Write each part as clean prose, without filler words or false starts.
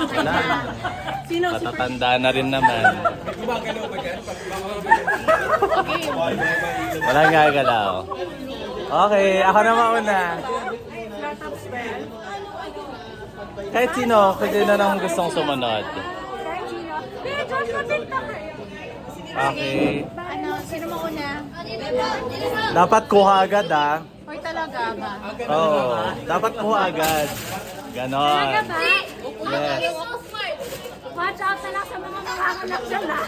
Wala. Patatanda na rin naman. Walang gagalaw. Okay, ako na mauna. Kahit sino nang gustong sumunod. Okay. Ano, sino mauna? Dapat kuha agad ah. Hoy talaga ba? Oo, dapat kuha agad. Ganon. Yes. Watch out na lang sa mga makanganak dyan ah.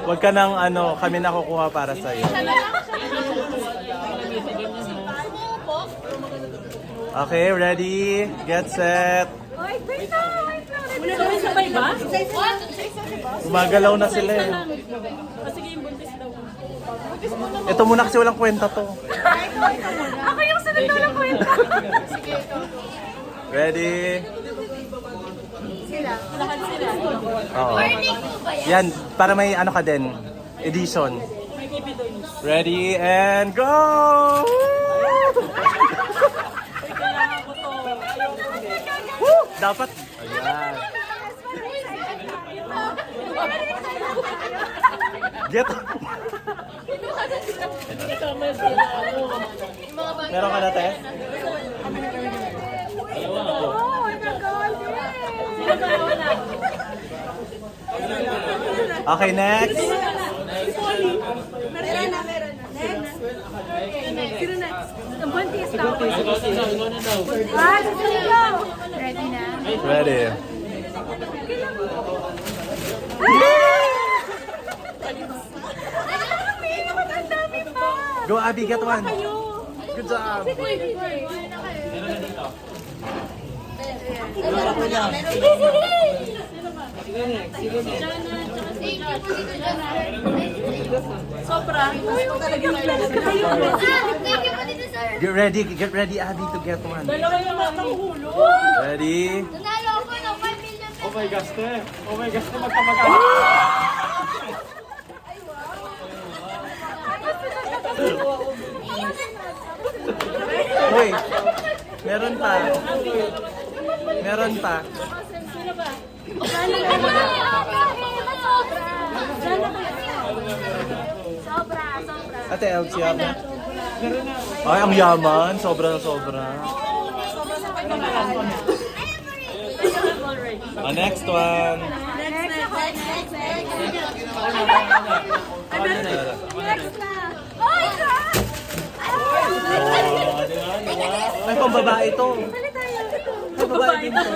Huwag ka nang kami nakukuha para sa'yo. Okay, ready? Get set. Hoy, wait na, wait na. Una naman sabay ba? Gumagalaw na sila eh. Sige, yung buntis daw. Ito muna kasi walang kwenta to. Ako yung sunod na lang kwenta. Ready? Sila. Lahat sila. Oo. Yan, para may ka din. Edition. May kipidoy. Ready and go! Kailangan ko to. Woo! Dapat. Ayan. Get. Meron ka na, te? Oh, nag-goal Sino ba wala? Okay, next. Meron na. Next. Sino next? Ang buntis daw. Ready na? Ready. Go, Abby, get one. Good job. Sobra. Get ready, Abby, to get one. Dalawa yung matahulo. Ready? Nanalo ako ng 5 million. Oh my gosh, te. Oh my gosh, te. Magkamag-anak. Uy, meron pa. Meron pa. Sino ba? Sobra. Ate, Elsie, ako. Ay, ang yaman. Sobra na sobra. Next one. Next na. Ay, God! Ay, pambabae ito. Bali tayo. Pambabae din to.